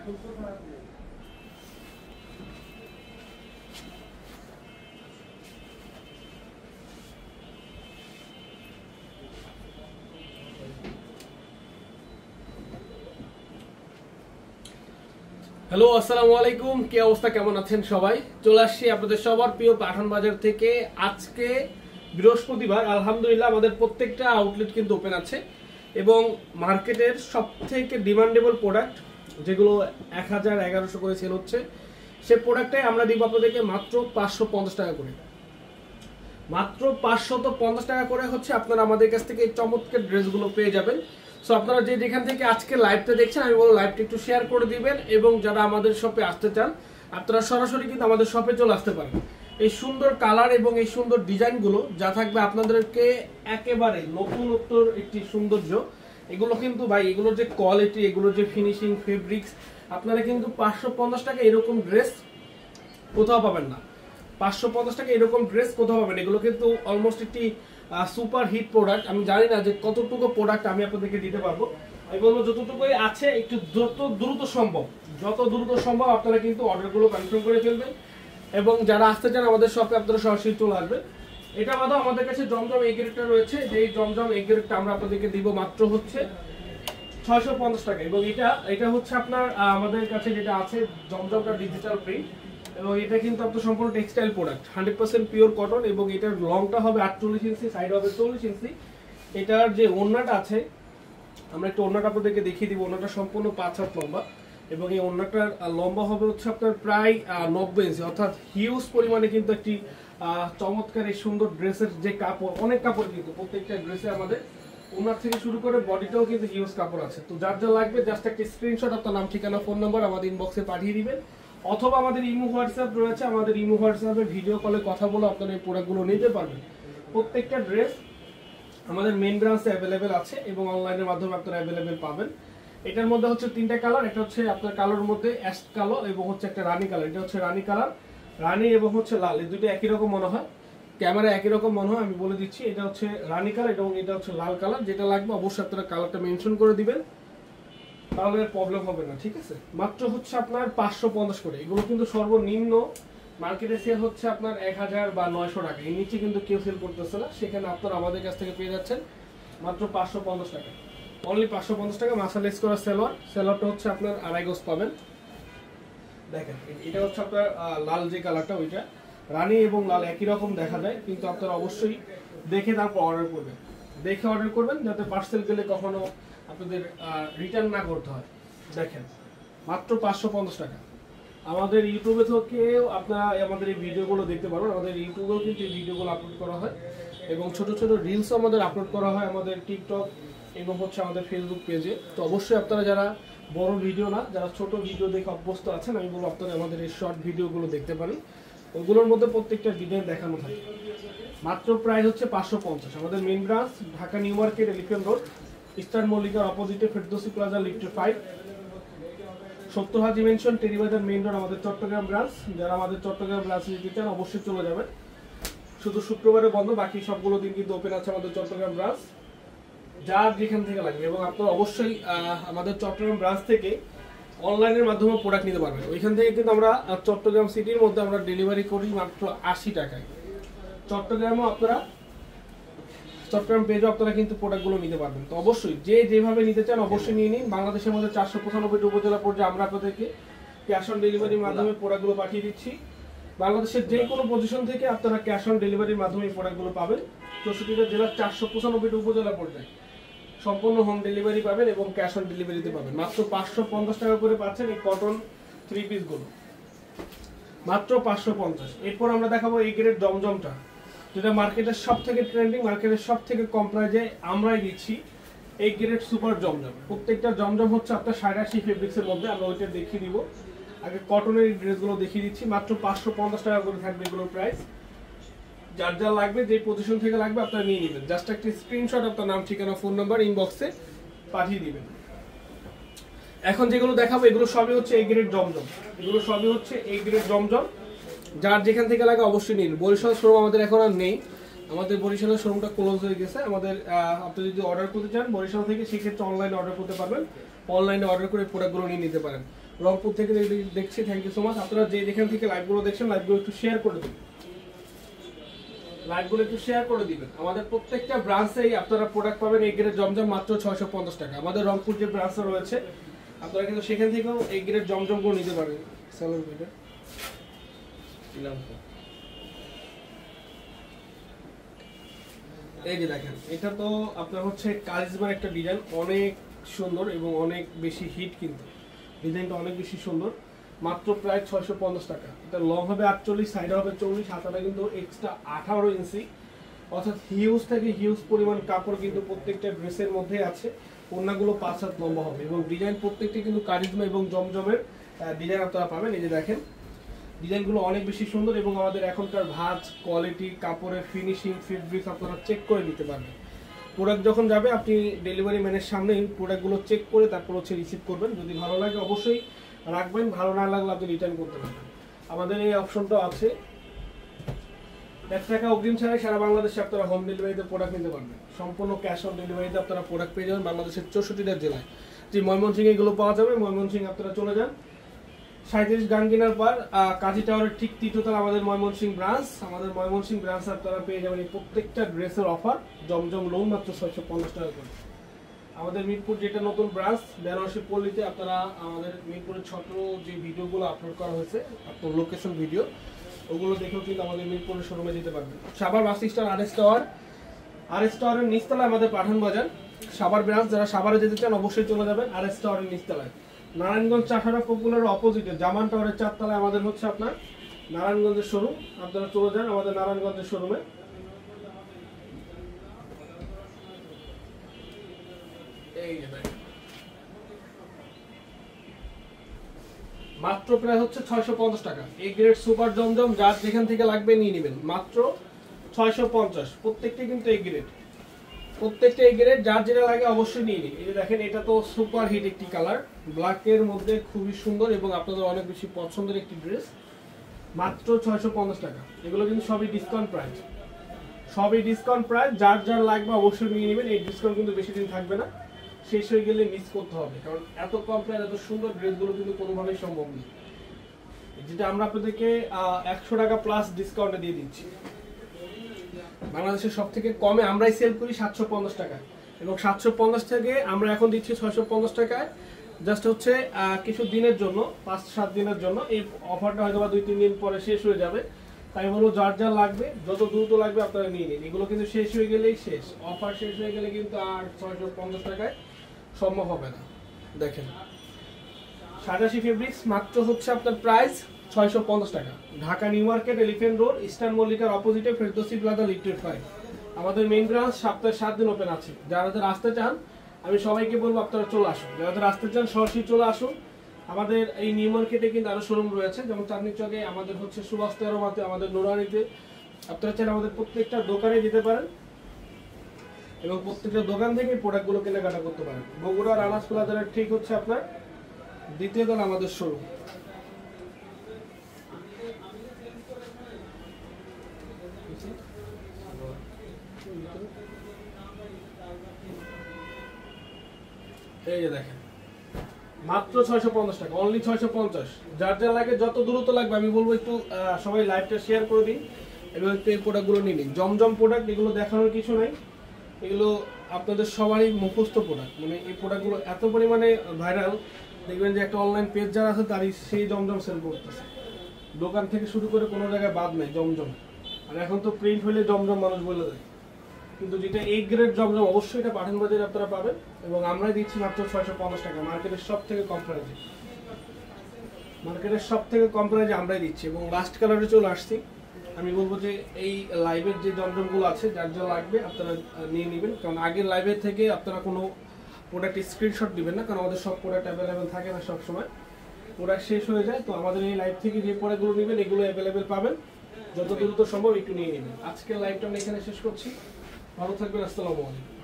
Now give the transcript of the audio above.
Hello, আসসালামু আলাইকুম। কি অবস্থা, কেমন আছেন সবাই? চলে আসছি আপনাদের সবার প্রিয় পাঠান বাজার থেকে। আজকে বৃহস্পতিবার, আলহামদুলিল্লাহ আমাদের প্রত্যেকটা আউটলেট কিন্তু ওপেন আছে এবং মার্কেটের সব থেকে ডিমান্ডেবল প্রোডাক্ট যেগুলো 1000-1100 করে সেল হচ্ছে, সে প্রোডাক্টটাই আমরা দিব আপনাদেরকে মাত্র 550 টাকা করে। মাত্র 550 টাকা করে হচ্ছে আপনারা আমাদের কাছ থেকে এই চমৎকার ড্রেসগুলো পেয়ে যাবেন। সো আপনারা যেখান থেকে আজকে লাইভটা দেখছেন, আমি বলবো লাইভটা একটু শেয়ার করে দিবেন এবং যারা আমাদের শপে আসতে চান আপনারা সরাসরি কিন্তু আমাদের শপে চলে আসতে পারেন। এই সুন্দর কালার এবং এই সুন্দর ডিজাইনগুলো যা থাকবে আপনাদেরকে একেবারে নতুনত্বর একটি সৌন্দর্য। এগুলো কিন্তু ভাই, এগুলোর যে কোয়ালিটি, এগুলোর যে ফিনিশিং, ফেব্রিক্স, আপনারা কিন্তু 550 টাকা এরকম ড্রেস কোথাও পাবেন না। 550 টাকা এরকম ড্রেস কোথাও পাবেন। এগুলো কিন্তু অলমোস্ট একটি সুপার হিট প্রোডাক্ট। আমি জানি না যে কতটুকু প্রোডাক্ট আমি আপনাদেরকে দিতে পারবো। আমি বলবো যতটুকুই আছে একটু যত দ্রুত সম্ভব আপনারা কিন্তু অর্ডারগুলো কনফার্ম করে ফেলবেন এবং যারা আসতে চান আমাদের শপে আপনারা সরাসরি চলে আসবেন। এটা বাদেও আমাদের কাছে জমজম এই গ্রেডটা রয়েছে, যে জমজম এই গ্রেডটা আমরা আপনাদেরকে দিব মাত্র হচ্ছে 650 টাকা। এবং এটা হচ্ছে আপনার আমাদের কাছে যেটা আছে জমজমটা ডিজিটাল প্রিন্ট এবং এটা কিন্তু আপনার সম্পূর্ণ টেক্সটাইল প্রোডাক্ট, 100% পিওর কটন এবং এটার লংটা হবে 48 ইঞ্চি, সাইড হবে 40 ইঞ্চি। এটার যে ওড়নাটা আছে, আমরা একটু ওড়নাটা আপনাদেরকে দেখিয়ে দিব। ওড়নাটা সম্পূর্ণ 5 হাত লম্বা এবং এই ওড়নাটার লম্বা হবে হচ্ছে আপনার প্রায় 90 ইঞ্চি, অর্থাৎ হিউজ পরিমাণে কিন্তু একটি চমৎকার এই সুন্দর ড্রেসের যে কাপড়, অনেক কাপড় কিন্তু প্রত্যেকটা ড্রেসে আমাদের ওনার থেকে শুরু করে বডিটাও কিন্তু হিউজ কাপড় আছে। তো যার যা লাগবে জাস্ট একটা স্ক্রিনশট, আপনার নাম, ঠিকানা, ফোন নাম্বার আমাদের ইনবক্সে পাঠিয়ে দিবেন অথবা আমাদের ইমো হোয়াটসঅ্যাপ রয়েছে, আমাদের ইমো হোয়াটসঅ্যাপে ভিডিও কলে কথা বলে আপনারা এই প্রোডাক্টগুলো নিতে পারবেন। প্রত্যেকটা ড্রেস আমাদের মেইন ব্রাঞ্চে অ্যাভেলেবেল আছে এবং অনলাইনের মাধ্যমে আপনারা অ্যাভেলেবেল পাবেন। এটার মধ্যে হচ্ছে 3টা কালার। এটা হচ্ছে আপনার কালোর মধ্যে অ্যাশ কালো এবং হচ্ছে একটা রানী কালার। এটা হচ্ছে রানী কালার, রানী এবং হচ্ছে লাল, এই দুটো একই রকম মনে হয়, ক্যামেরা একই রকম মনে হয়। আমি বলে দিচ্ছি, এটা হচ্ছে রানী কালার এবং এটা হচ্ছে লাল কালার। যেটা লাগবে অবশ্যই আপনারা কালারটা মেনশন করে দিবেন, তাহলে প্রবলেম হবে না, ঠিক আছে? মাত্র হচ্ছে আপনার 550 করে। এগুলো কিন্তু সর্বনিম্ন মার্কেটে সেল হচ্ছে আপনার 1000 বা 900 টাকা, এর নিচে কিন্তু কেউ সেল করতেছে না। সেখানে আপনারা আমাদের কাছ থেকে পেয়ে যাচ্ছেন মাত্র 550 টাকা, অনলি 550 টাকা। মাসালেস করা সেলোয়ারটা হচ্ছে আপনার 2.5 গজ পাবেন। দেখেন এটা হচ্ছে আপনার লাল যে কালারটা, ওইটা রানী এবং লাল একই রকম দেখা যায়, কিন্তু আপনারা অবশ্যই দেখে তারপর অর্ডার করবেন, দেখে অর্ডার করবেন যাতে পার্সেল গেলে কখনো আপনাদের রিটার্ন না করতে হয়। দেখেন মাত্র 550 টাকা। আমাদের ইউটিউবে থেকেও আপনারা আমাদের এই ভিডিওগুলো দেখতে পারবেন। আমাদের ইউটিউবেও কিন্তু এই ভিডিওগুলো আপলোড করা হয় এবং ছোট ছোট রিলসও আমাদের আপলোড করা হয় আমাদের টিকটক এবং হচ্ছে আমাদের ফেসবুক পেজে। তো অবশ্যই আপনারা যারা বড় ভিডিও না, যারা ছোট ভিডিও দেখে অভ্যস্ত আছেন, আমি বলবো আপনারা আমাদের এই শর্ট ভিডিওগুলো দেখতে পারেন। ওগুলোর মধ্যে প্রত্যেকটা ডিজাইন দেখানো থাকে। মাত্র প্রাইস হচ্ছে 550। আমাদের main branch Dhaka new market, elephant road, eastern মল্লিকার অপোজিটে Ferdousi plaza, lift 5, 70 Haji mansion, Teribazar main road, আমাদের চট্টগ্রাম ব্রাঞ্চ। যারা আমাদের চট্টগ্রাম ব্রাঞ্চে যেতে চান অবশ্যই চলে যাবেন। শুধু শুক্রবারে বন্ধ, বাকি সবগুলো দিন কিন্তু ওপেন আছে আমাদের চট্টগ্রাম ব্রাঞ্চ, যার যেখান থেকে লাগবে। এবং আপনারা অবশ্যই আমাদের চট্টগ্রাম ব্রাঞ্চ থেকে অনলাইনের মাধ্যমে প্রোডাক্ট নিতে পারবেন। ওইখান থেকে কিন্তু আমরা চট্টগ্রাম সিটির মধ্যে আমরা ডেলিভারি করি মাত্র 80 টাকায়। চট্টগ্রামও আপনারা, চট্টগ্রাম পেজও আপনারা কিন্তু প্রোডাক্টগুলো নিতে পারবেন। তো অবশ্যই যে যেভাবে নিতে চান অবশ্যই নিয়ে নিন। বাংলাদেশের মধ্যে 495টি উপজেলা পর্যায়ে আমরা আপনাদেরকে ক্যাশ অন ডেলিভারির মাধ্যমে প্রোডাক্টগুলো পাঠিয়ে দিচ্ছি। বাংলাদেশের যে কোনো পজিশন থেকে আপনারা ক্যাশ অন ডেলিভারির মাধ্যমে এই প্রোডাক্টগুলো পাবেন। 64টা জেলার 495টি উপজেলা পর্যায়ে সম্পূর্ণ হোম ডেলিভারি পাবেন এবং ক্যাশ অন ডেলিভারিতে পাবেন। মাত্র 550 টাকা করে পাচ্ছেন এই কটন 3 পিসগুলো, মাত্র 550। এরপর আমরা দেখাবো এই গ্রেড জমজমটা, যেটা মার্কেটের সব থেকে ট্রেন্ডিং, মার্কেটের সব থেকে কম প্রাইজে আমরাই দিচ্ছি এই গ্রেড সুপার জমজম। প্রত্যেকটা জমজম হচ্ছে আপনার 80 ফেব্রিক্সের মধ্যে। আমরা ওইটা দেখিয়ে দিব, আগে কটনের এই ড্রেসগুলো দেখিয়ে দিচ্ছি। মাত্র 550 টাকা করে থাকবে এগুলোর প্রাইস। যার যা লাগবে, যে পজিশন থেকে লাগবে আপনারা নিয়ে নেবেন। জাস্ট একটা স্ক্রিনশট, আপনার নাম, ঠিকানা, ফোন নাম্বার ইনবক্সে পাঠিয়ে দিবেন। এখন যেগুলো দেখাবো এগুলো সবই হচ্ছে এই গ্রেড জমজম, এগুলো সবই হচ্ছে এই গ্রেড জমজম। যার যেখান থেকে লাগে অবশ্যই নিন। বরিশাল শোরুম আমাদের এখন আর নেই, আমাদের বরিশালের শোরুমটা ক্লোজ হয়ে গেছে। আমাদের আপনি যদি অর্ডার করতে চান বরিশাল থেকে, সেক্ষেত্রে অনলাইনে অর্ডার করতে পারবেন। অনলাইনে অর্ডার করে প্রোডাক্টগুলো নিয়ে নিতে পারেন। রংপুর থেকে দেখছি, থ্যাংক ইউ সো মাচ। আপনারা যে যেখান থেকে লাইভগুলো দেখছেন লাইভগুলো একটু শেয়ার করে দিন, লাইভগুলো একটু শেয়ার করে দিবেন। আমাদের প্রত্যেকটা ব্রাঞ্চেই আপনারা প্রোডাক্ট পাবেন এই গ্রেড জমজম মাত্র 650 টাকা। আমাদের রংপুর যে ব্রাঞ্চটা রয়েছে আপনারা কিন্তু সেখান থেকেও এই গ্রেড জমজমগুলো নিতে পারবেন। এই যে দেখেন, এটা তো আপনার হচ্ছে কারিজমার একটা ডিজাইন, অনেক সুন্দর এবং অনেক বেশি হিট, কিন্তু ডিজাইনটা অনেক বেশি সুন্দর, মাত্র প্রায় 650 টাকা। এটা লং হবে 48, সাইড হবে 40, হাতাটা কিন্তু এক্সট্রা 18 ইঞ্চি, অর্থাৎ হিউজ থেকে হিউজ পরিমাণ কাপড় কিন্তু প্রত্যেকটা ড্রেসের মধ্যে আছে। ওড়নাগুলো 5 হাত লম্বা হবে এবং ডিজাইন প্রত্যেকটি কিন্তু কারিজমা এবং জমজমের ডিজাইন আপনারা পাবেন। এই যে দেখেন, ডিজাইনগুলো অনেক বেশি সুন্দর এবং আমাদের এখনকার ভাঁজ, কোয়ালিটি, কাপড়ের ফিনিশিং, ফেব্রিক্স আপনারা চেক করে নিতে পারবেন। প্রোডাক্ট যখন যাবে আপনি ডেলিভারি ম্যানের সামনে প্রোডাক্টগুলো চেক করে তারপর হচ্ছে রিসিভ করবেন। যদি ভালো লাগে অবশ্যই রাখবেন, ভালো না লাগলে আপনি রিটার্ন করতে পারবেন। আমাদের এই অপশনটা আছে, 1 টাকা অগ্রিম ছাড়াই সারা বাংলাদেশে আপনারা হোম ডেলিভারিতে প্রোডাক্ট নিতে পারবেন। সম্পূর্ণ ক্যাশ অন ডেলিভারিতে আপনারা প্রোডাক্ট পেয়ে যাবেন বাংলাদেশের 64টা জেলায়। যে ময়মনসিংহ এগুলো পাওয়া যাবে, ময়মনসিংহ আপনারা চলে যান 37 গাঙ্গিনার পার কাজী টাওয়ারের ঠিক তৃতীয়তলা আমাদের ময়মনসিংহ ব্রাঞ্চ। আমাদের ময়মনসিংহ ব্রাঞ্চ আপনারা পেয়ে যাবেন এই প্রত্যেকটা ড্রেসের অফার জমজম লোন মাত্র 650 টাকা করে। আমাদের মিরপুর যেটা নতুন ব্রাঞ্চ বেনারসি পল্লীতে আপনারা আমাদের মিরপুরের ছোট যে ভিডিওগুলো আপলোড করা হয়েছে, আপনার লোকেশন ভিডিও, ওগুলো দেখেও কিন্তু আমাদের মিরপুরের শোরুমে যেতে পারবেন। সাভার বাস স্ট্যান্ড আরএস টাওয়ারের নিচতলায় আমাদের পাঠান বাজার সাভার ব্রাঞ্চ। যারা সাভারে যেতে চান অবশ্যই চলে যাবেন আরএস টাওয়ারের নিচতলায়। নারায়ণগঞ্জ চাষারা পপুলার অপোজিটে জামান টাওয়ারের 4 তলায় আমাদের হচ্ছে আপনার নারায়ণগঞ্জের শোরুম। আপনারা চলে যান আমাদের নারায়ণগঞ্জের শোরুমে। এই যে মাত্র প্রায় হচ্ছে 650 টাকা। এই গ্রেড সুপার জমজম যার যেখান থেকে লাগবে নিয়ে নেবেন, মাত্র 650। প্রত্যেকটা কিন্তু এই গ্রেড, প্রত্যেকটা এই গ্রেড যার যেটা লাগে অবশ্যই নিয়ে নিন। এই যে দেখেন, এটা তো সুপার হিট একটি কালার, ব্ল্যাকের মধ্যে খুবই সুন্দর এবং আপনাদের অনেক বেশি পছন্দের একটি ড্রেস, মাত্র 650 টাকা। এগুলো কিন্তু সবই ডিসকাউন্ট প্রাইস, সবই ডিসকাউন্ট প্রাইস। যার যার লাগবে অবশ্যই নিয়ে নেবেন। এই ডিসকাউন্ট কিন্তু বেশি দিন থাকবে না, শেষ হয়ে গেলে মিস করতে হবে, কারণ এত কম প্রাইস এত সুন্দর ড্রেসগুলো কিন্তু কোনোভাবেই সম্ভব নেই। যেটা আমরা আপনাদেরকে 100 টাকা প্লাস ডিসকাউন্টে দিয়ে দিচ্ছি। বাংলাদেশের সব থেকে কমে আমরাই সেল করি 750 টাকা, এবং 750 থেকে আমরা এখন দিচ্ছি 650 টাকায়। জাস্ট হচ্ছে কিছু দিনের জন্য, 5-7 দিনের জন্য এই অফারটা হয়তো বা 2-3 দিন পরে শেষ হয়ে যাবে। তাই বলবো যার যার লাগবে, যত দ্রুত লাগবে আপনারা নিয়ে নিন। এগুলো কিন্তু শেষ হয়ে গেলেই শেষ, অফার শেষ হয়ে গেলে কিন্তু আর 650 টাকায় সম্ভব হবে না। দেখেন, 87 ফেব্রিক্স মাত্র হচ্ছে আপনার প্রাইস 650 টাকা। Dhaka new market, elephant road, eastern মল্লিকার অপোজিটে ফেরদৌসি প্লাজা লিফটেড 5 আমাদের মেইন ব্রাঞ্চ। সপ্তাহে 7 দিন ওপেন আছে। যারা আসতে চান আমি সবাইকে বলবো আপনারা চলে আসুন, যারা আসতে চান সরাসরি চলে আসুন। আমাদের এই নিউ মার্কেটে কিন্তু আরো শোরুম রয়েছে, যেমন চাঁদনী চকে আমাদের হচ্ছে সুভাষ তেরোমাতে, আমাদের নুরানিতে। আপনারা চাইলে আমাদের প্রত্যেকটা দোকানে যেতে পারেন এবং প্রত্যেকটা দোকান থেকে প্রোডাক্টগুলো কেনাকাটা করতে পারেন। বগুড়া রানাস প্লাজার ঠিক হচ্ছে আপনার দ্বিতীয় তলা আমাদের শোরুম। এই যে দেখেন, মাত্র 650 টাকা, অনলি 650। যার যা লাগে, যত দ্রুত লাগবে আমি বলবো একটু সবাই লাইভটা শেয়ার করে দিন এবং একটু এই প্রোডাক্টগুলো নিয়ে নিন। জমজম প্রোডাক্ট, এগুলো দেখানোর কিছু নাই, এগুলো আপনাদের সবারই মুখস্থ প্রোডাক্ট। মানে এই প্রোডাক্টগুলো এত পরিমাণে ভাইরাল, দেখবেন যে একটা অনলাইন পেজ যারা আছে তারই সেই জমজম সেল করতেছে। দোকান থেকে শুরু করে কোনো জায়গায় বাদ নাই জমজম। আর এখন তো প্রিন্ট হলে জমজম মানুষ বলে দেয়, কিন্তু যেটা এই গ্রেড জমজম অবশ্যই এটা পাঠান বাজারে আপনারা পাবেন এবং আমরাই দিচ্ছি মাত্র 650 টাকা। মার্কেটের সব থেকে কম প্রাইজে, মার্কেটের সব থেকে কম প্রাইজে আমরাই দিচ্ছি। এবং লাস্ট কালারে চলে আসছি। আমি বলবো যে এই লাইভের যে জমজমগুলো আছে যার যা লাগবে আপনারা নিয়ে নেবেন, কারণ আগের লাইভের থেকে আপনারা কোনো প্রোডাক্ট স্ক্রিনশট দিবেন না, কারণ আমাদের সব প্রোডাক্ট অ্যাভেলেবেল থাকে না সব সময়, প্রোডাক্ট শেষ হয়ে যায়। তো আমাদের এই লাইভ থেকে যে প্রোডাক্টগুলো নেবেন এগুলো অ্যাভেলেবেল পাবেন, যত দ্রুত সম্ভব একটু নিয়ে নেবেন। আজকের লাইভটা আমরা এখানে শেষ করছি। ভালো থাকবেন, আসসালামু আলাইকুম।